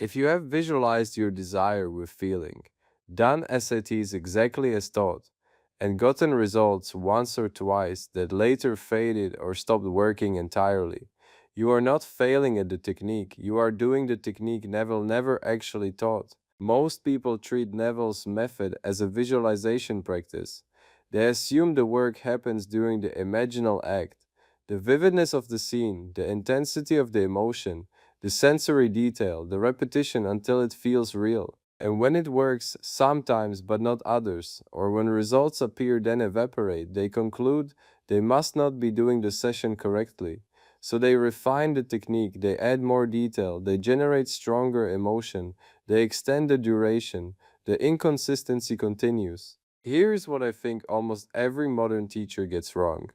If you have visualized your desire with feeling, done SATs exactly as taught, and gotten results once or twice that later faded or stopped working entirely, you are not failing at the technique, you are doing the technique Neville never actually taught. Most people treat Neville's method as a visualization practice. They assume the work happens during the imaginal act. The vividness of the scene, the intensity of the emotion, the sensory detail, the repetition until it feels real. And when it works, sometimes but not others, or when results appear then evaporate, they conclude they must not be doing the session correctly. So they refine the technique, they add more detail, they generate stronger emotion, they extend the duration, the inconsistency continues. Here's what I think almost every modern teacher gets wrong.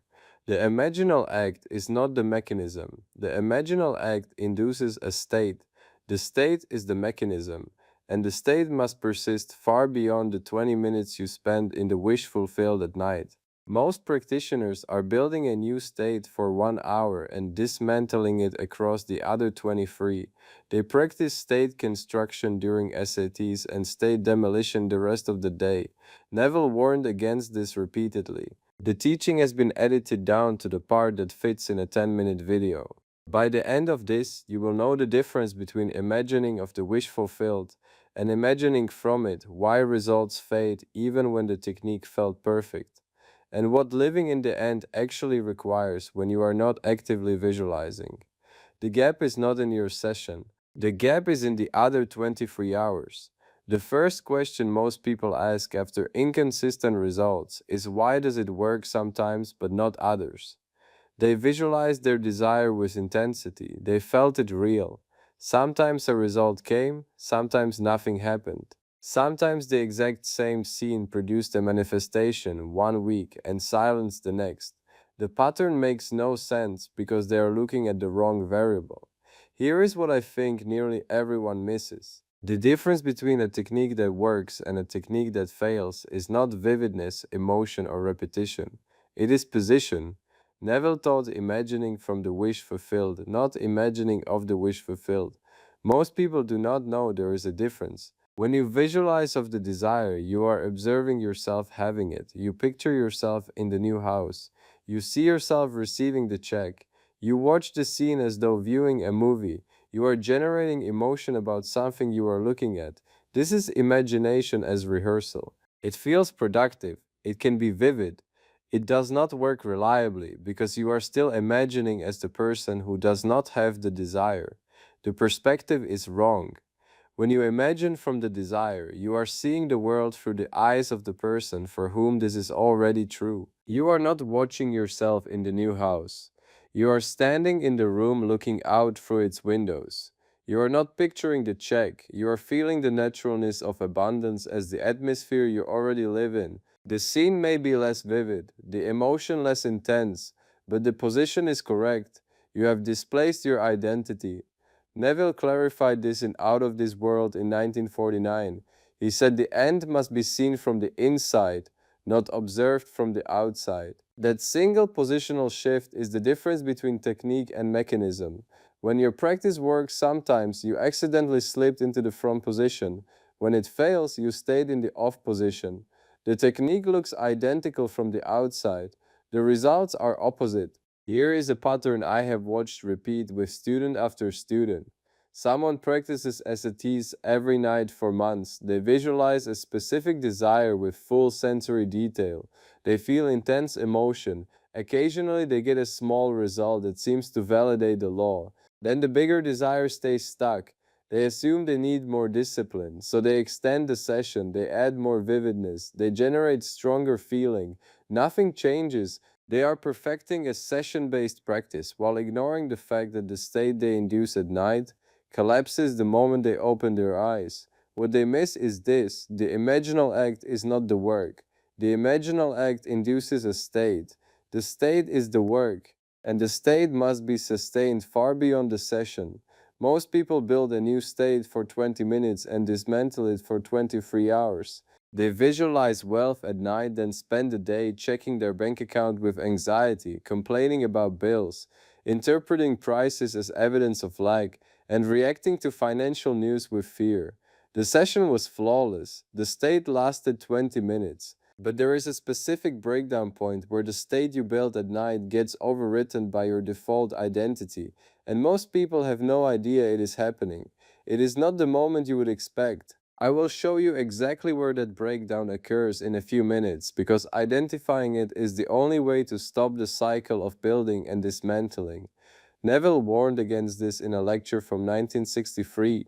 The imaginal act is not the mechanism. The imaginal act induces a state. The state is the mechanism, and the state must persist far beyond the 20 minutes you spend in the wish fulfilled at night. Most practitioners are building a new state for 1 hour and dismantling it across the other 23. They practice state construction during SATs and state demolition the rest of the day. Neville warned against this repeatedly. The teaching has been edited down to the part that fits in a 10-minute video. By the end of this, you will know the difference between imagining of the wish fulfilled and imagining from it why results fade even when the technique felt perfect, and what living in the end actually requires when you are not actively visualizing. The gap is not in your session. The gap is in the other 23 hours. The first question most people ask after inconsistent results is why does it work sometimes but not others? They visualized their desire with intensity. They felt it real. Sometimes a result came, sometimes nothing happened. Sometimes the exact same scene produced a manifestation 1 week and silence the next. The pattern makes no sense because they are looking at the wrong variable. Here is what I think nearly everyone misses. The difference between a technique that works and a technique that fails is not vividness, emotion, or repetition. It is position. Neville taught imagining from the wish fulfilled, not imagining of the wish fulfilled. Most people do not know there is a difference. When you visualize of the desire, you are observing yourself having it. You picture yourself in the new house. You see yourself receiving the check. You watch the scene as though viewing a movie. You are generating emotion about something you are looking at. This is imagination as rehearsal. It feels productive. It can be vivid. It does not work reliably because you are still imagining as the person who does not have the desire. The perspective is wrong. When you imagine from the desire, you are seeing the world through the eyes of the person for whom this is already true. You are not watching yourself in the new house. You are standing in the room looking out through its windows. You are not picturing the check. You are feeling the naturalness of abundance as the atmosphere you already live in. The scene may be less vivid, the emotion less intense, but the position is correct. You have displaced your identity. Neville clarified this in Out of This World in 1949. He said the end must be seen from the inside, not observed from the outside. That single positional shift is the difference between technique and mechanism. When your practice works, sometimes you accidentally slipped into the front position. When it fails, you stayed in the off position. The technique looks identical from the outside. The results are opposite. Here is a pattern I have watched repeat with student after student. Someone practices SATs every night for months. They visualize a specific desire with full sensory detail. They feel intense emotion. Occasionally, they get a small result that seems to validate the law. Then the bigger desire stays stuck. They assume they need more discipline, so they extend the session, they add more vividness, they generate stronger feeling. Nothing changes. They are perfecting a session-based practice while ignoring the fact that the state they induce at night collapses the moment they open their eyes. What they miss is this: the imaginal act is not the work. The imaginal act induces a state. The state is the work, and the state must be sustained far beyond the session. Most people build a new state for 20 minutes and dismantle it for 23 hours. They visualize wealth at night, then spend the day checking their bank account with anxiety, complaining about bills, interpreting prices as evidence of lack, and reacting to financial news with fear. The session was flawless. The state lasted 20 minutes. But there is a specific breakdown point where the state you built at night gets overwritten by your default identity, and most people have no idea it is happening. It is not the moment you would expect. I will show you exactly where that breakdown occurs in a few minutes, because identifying it is the only way to stop the cycle of building and dismantling. Neville warned against this in a lecture from 1963.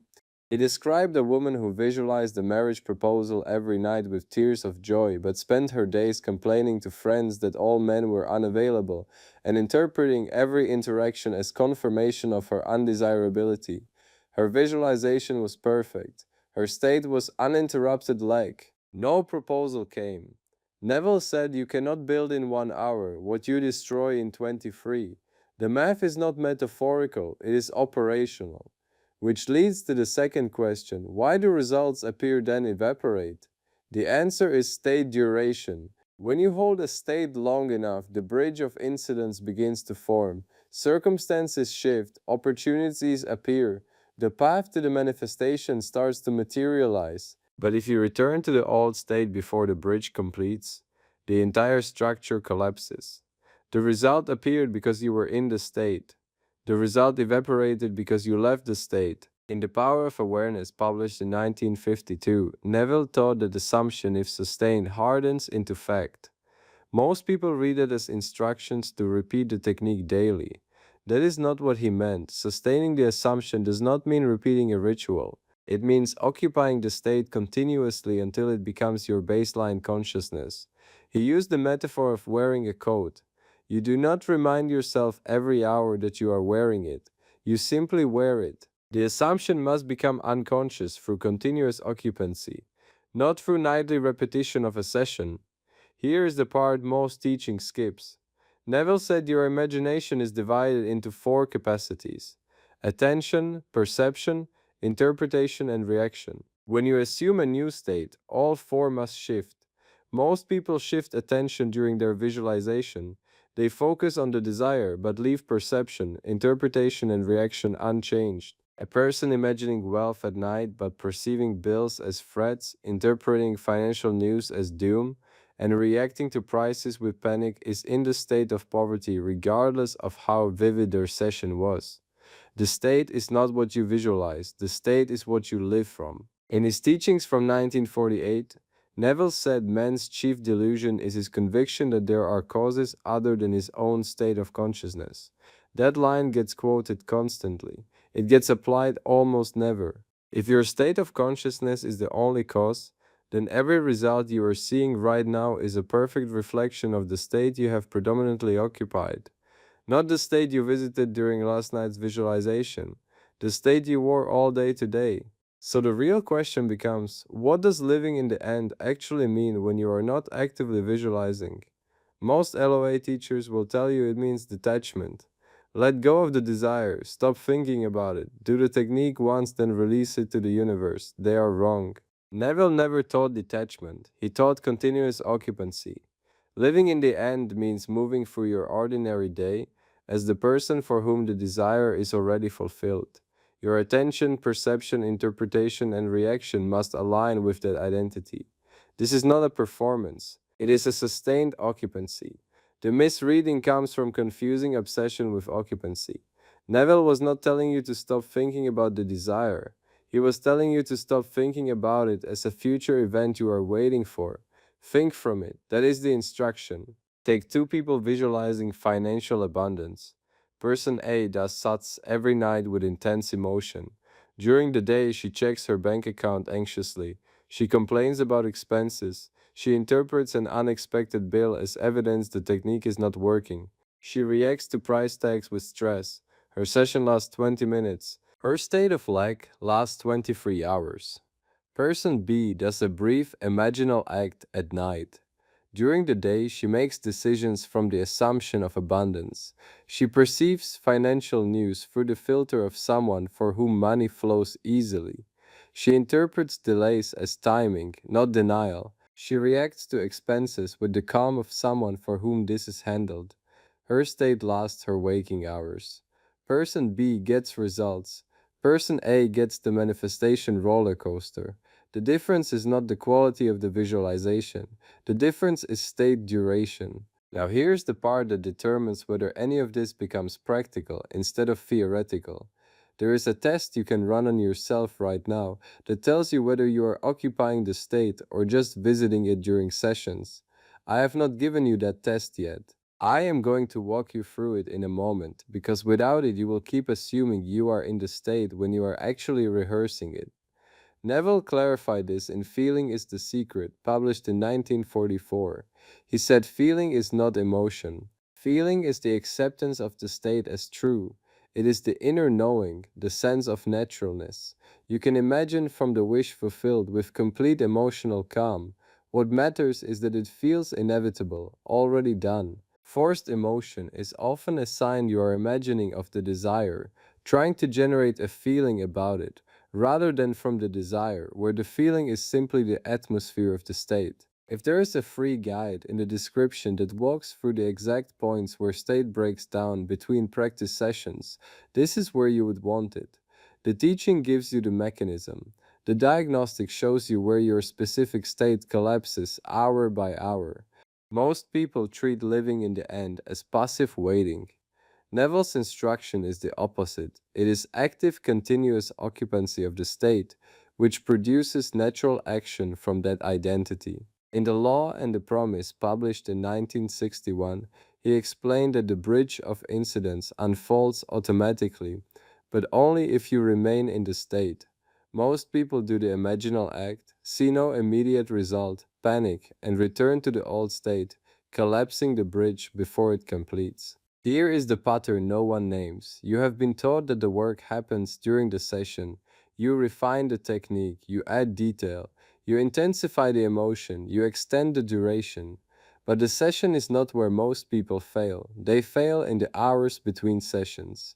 He described a woman who visualized a marriage proposal every night with tears of joy, but spent her days complaining to friends that all men were unavailable and interpreting every interaction as confirmation of her undesirability. Her visualization was perfect. Her state was uninterrupted like no proposal came. Neville said you cannot build in 1 hour what you destroy in 23. The math is not metaphorical, it is operational. Which leads to the second question, why do results appear then evaporate? The answer is state duration. When you hold a state long enough, the bridge of incidents begins to form. Circumstances shift, opportunities appear, the path to the manifestation starts to materialize. But if you return to the old state before the bridge completes, the entire structure collapses. The result appeared because you were in the state. The result evaporated because you left the state. In The Power of Awareness, published in 1952, Neville taught that assumption, if sustained, hardens into fact. Most people read it as instructions to repeat the technique daily. That is not what he meant. Sustaining the assumption does not mean repeating a ritual. It means occupying the state continuously until it becomes your baseline consciousness. He used the metaphor of wearing a coat. You do not remind yourself every hour that you are wearing it. You simply wear it. The assumption must become unconscious through continuous occupancy, not through nightly repetition of a session. Here is the part most teaching skips. Neville said your imagination is divided into four capacities: attention, perception, interpretation, and reaction. When you assume a new state, all four must shift. Most people shift attention during their visualization. They focus on the desire but leave perception, interpretation, and reaction unchanged. A person imagining wealth at night but perceiving bills as threats, interpreting financial news as doom, and reacting to prices with panic is in the state of poverty regardless of how vivid their session was. The state is not what you visualize, the state is what you live from. In his teachings from 1948, Neville said man's chief delusion is his conviction that there are causes other than his own state of consciousness. That line gets quoted constantly. It gets applied almost never. If your state of consciousness is the only cause, then every result you are seeing right now is a perfect reflection of the state you have predominantly occupied. Not the state you visited during last night's visualization, the state you wore all day today. So the real question becomes, what does living in the end actually mean when you are not actively visualizing? Most LOA teachers will tell you it means detachment. Let go of the desire, stop thinking about it, do the technique once, then release it to the universe. They are wrong. Neville never taught detachment, he taught continuous occupancy. Living in the end means moving through your ordinary day as the person for whom the desire is already fulfilled. Your attention, perception, interpretation, and reaction must align with that identity. This is not a performance, it is a sustained occupancy. The misreading comes from confusing obsession with occupancy. Neville was not telling you to stop thinking about the desire. He was telling you to stop thinking about it as a future event you are waiting for. Think from it. That is the instruction. Take two people visualizing financial abundance. Person A does sats every night with intense emotion. During the day, she checks her bank account anxiously. She complains about expenses. She interprets an unexpected bill as evidence the technique is not working. She reacts to price tags with stress. Her session lasts 20 minutes. Her state of lack lasts 23 hours. Person B does a brief imaginal act at night. During the day, she makes decisions from the assumption of abundance. She perceives financial news through the filter of someone for whom money flows easily. She interprets delays as timing, not denial. She reacts to expenses with the calm of someone for whom this is handled. Her state lasts her waking hours. Person B gets results. Person A gets the manifestation roller coaster. The difference is not the quality of the visualization, the difference is state duration. Now, here's the part that determines whether any of this becomes practical instead of theoretical. There is a test you can run on yourself right now that tells you whether you are occupying the state or just visiting it during sessions. I have not given you that test yet. I am going to walk you through it in a moment because without it, you will keep assuming you are in the state when you are actually rehearsing it. Neville clarified this in Feeling is the Secret, published in 1944. He said feeling is not emotion. Feeling is the acceptance of the state as true. It is the inner knowing, the sense of naturalness. You can imagine from the wish fulfilled with complete emotional calm. What matters is that it feels inevitable, already done. Forced emotion is often a sign you are imagining of the desire, trying to generate a feeling about it rather than from the desire, where the feeling is simply the atmosphere of the state. If there is a free guide in the description that walks through the exact points where state breaks down between practice sessions, this is where you would want it. The teaching gives you the mechanism. The diagnostic shows you where your specific state collapses hour by hour. Most people treat living in the end as passive waiting. Neville's instruction is the opposite. It is active, continuous occupancy of the state, which produces natural action from that identity. In The Law and the Promise, published in 1961, he explained that the bridge of incidents unfolds automatically, but only if you remain in the state. Most people do the imaginal act, see no immediate result, panic, and return to the old state, collapsing the bridge before it completes. Here is the pattern no one names. You have been taught that the work happens during the session. You refine the technique, you add detail, you intensify the emotion, you extend the duration. But the session is not where most people fail. They fail in the hours between sessions.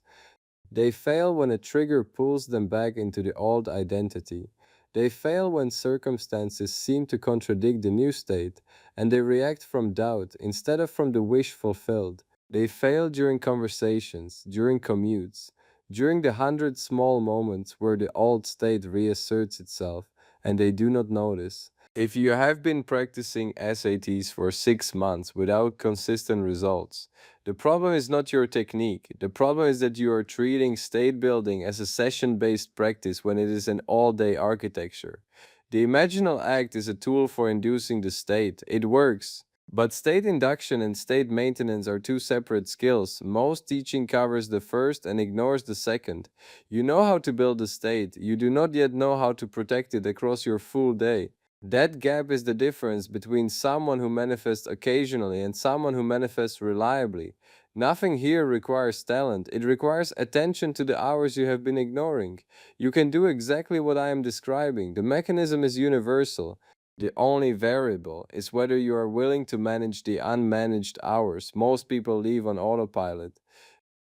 They fail when a trigger pulls them back into the old identity. They fail when circumstances seem to contradict the new state, and they react from doubt instead of from the wish fulfilled. They fail during conversations, during commutes, during the hundred small moments where the old state reasserts itself, and they do not notice. If you have been practicing SATs for 6 months without consistent results, the problem is not your technique. The problem is that you are treating state building as a session based practice when it is an all day architecture. The imaginal act is a tool for inducing the state. It works. But state induction and state maintenance are two separate skills. Most teaching covers the first and ignores the second. You know how to build a state, you do not yet know how to protect it across your full day. That gap is the difference between someone who manifests occasionally and someone who manifests reliably. Nothing here requires talent, it requires attention to the hours you have been ignoring. You can do exactly what I am describing. The mechanism is universal. The only variable is whether you are willing to manage the unmanaged hours most people leave on autopilot.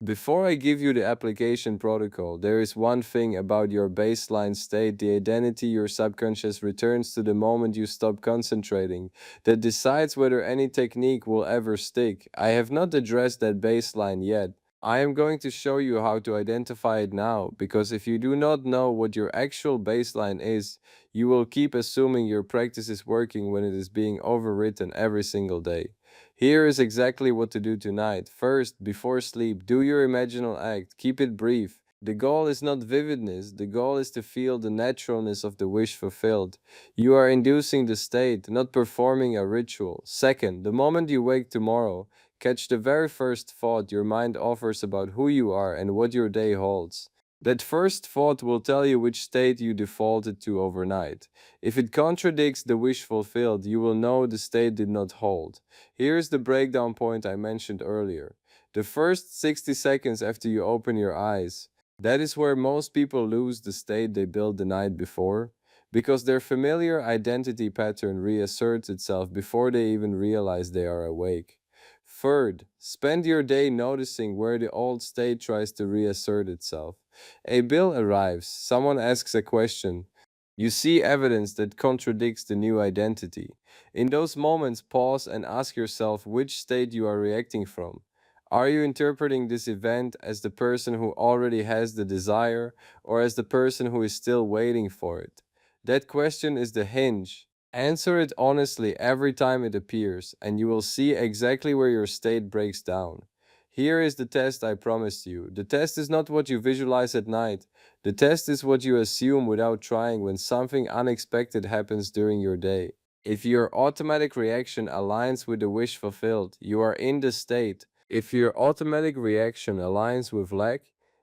Before I give you the application protocol, there is one thing about your baseline state, the identity your subconscious returns to the moment you stop concentrating, that decides whether any technique will ever stick. I have not addressed that baseline yet. I am going to show you how to identify it now, because if you do not know what your actual baseline is, you will keep assuming your practice is working when it is being overwritten every single day. Here is exactly what to do tonight. First, before sleep, do your imaginal act. Keep it brief. The goal is not vividness, the goal is to feel the naturalness of the wish fulfilled. You are inducing the state, not performing a ritual. Second, the moment you wake tomorrow, catch the very first thought your mind offers about who you are and what your day holds. That first thought will tell you which state you defaulted to overnight. If it contradicts the wish fulfilled, you will know the state did not hold. Here's the breakdown point I mentioned earlier. The first 60 seconds after you open your eyes, that is where most people lose the state they built the night before, because their familiar identity pattern reasserts itself before they even realize they are awake. Third, spend your day noticing where the old state tries to reassert itself. A bill arrives, someone asks a question. You see evidence that contradicts the new identity. In those moments, pause and ask yourself which state you are reacting from. Are you interpreting this event as the person who already has the desire or as the person who is still waiting for it? That question is the hinge. Answer it honestly every time it appears, and you will see exactly where your state breaks down. Here is the test I promised you. The test is not what you visualize at night. The test is what you assume without trying when something unexpected happens during your day. If your automatic reaction aligns with the wish fulfilled, you are in the state. If your automatic reaction aligns with lack,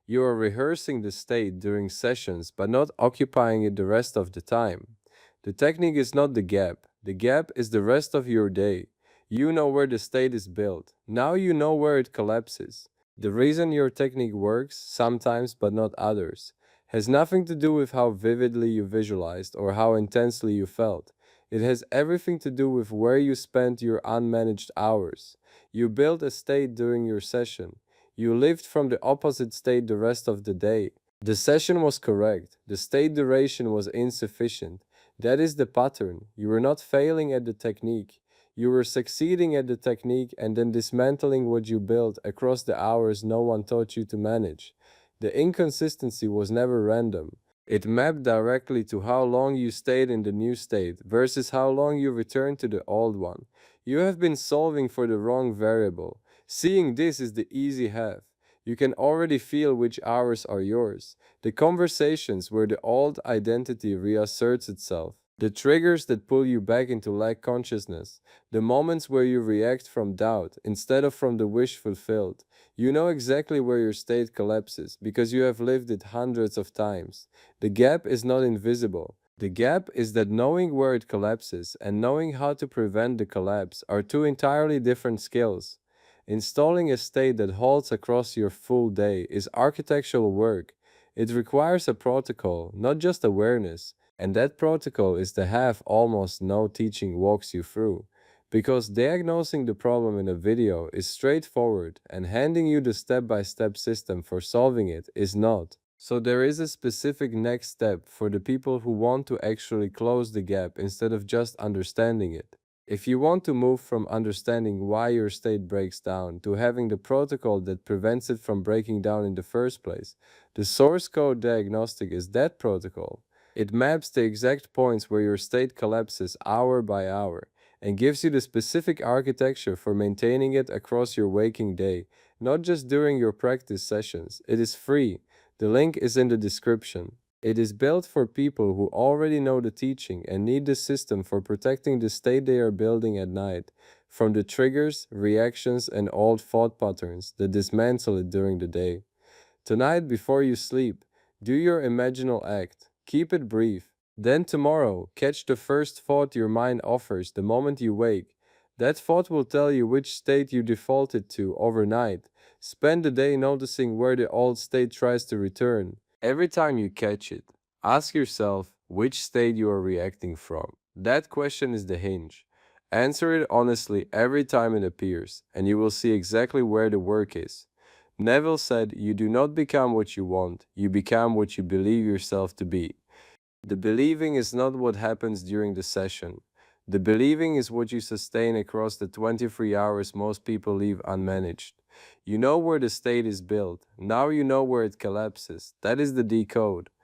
you are rehearsing the state during sessions but not occupying it the rest of the time. The technique is not the gap is the rest of your day. You know where the state is built. Now you know where it collapses. The reason your technique works, sometimes but not others, has nothing to do with how vividly you visualized or how intensely you felt. It has everything to do with where you spent your unmanaged hours. You built a state during your session. You lived from the opposite state the rest of the day. The session was correct. The state duration was insufficient. That is the pattern. You were not failing at the technique. You were succeeding at the technique and then dismantling what you built across the hours no one taught you to manage. The inconsistency was never random. It mapped directly to how long you stayed in the new state versus how long you returned to the old one. You have been solving for the wrong variable. Seeing this is the easy half. You can already feel which hours are yours. The conversations where the old identity reasserts itself. The triggers that pull you back into lack consciousness. The moments where you react from doubt instead of from the wish fulfilled. You know exactly where your state collapses because you have lived it hundreds of times. The gap is not invisible. The gap is that knowing where it collapses and knowing how to prevent the collapse are two entirely different skills. Installing a state that holds across your full day is architectural work. It requires a protocol, not just awareness, and that protocol is the half almost no teaching walks you through. Because diagnosing the problem in a video is straightforward and handing you the step-by-step system for solving it is not. So there is a specific next step for the people who want to actually close the gap instead of just understanding it. If you want to move from understanding why your state breaks down to having the protocol that prevents it from breaking down in the first place, the source code diagnostic is that protocol. It maps the exact points where your state collapses hour by hour and gives you the specific architecture for maintaining it across your waking day, not just during your practice sessions. It is free. The link is in the description. It is built for people who already know the teaching and need the system for protecting the state they are building at night from the triggers, reactions, and old thought patterns that dismantle it during the day. Tonight, before you sleep, do your imaginal act. Keep it brief. Then tomorrow, catch the first thought your mind offers the moment you wake. That thought will tell you which state you defaulted to overnight. Spend the day noticing where the old state tries to return. Every time you catch it, ask yourself which state you are reacting from. That question is the hinge. Answer it honestly every time it appears, and you will see exactly where the work is. Neville said, "You do not become what you want, you become what you believe yourself to be." The believing is not what happens during the session. The believing is what you sustain across the 23 hours most people leave unmanaged. You know where the state is built. Now you know where it collapses. That is the decode.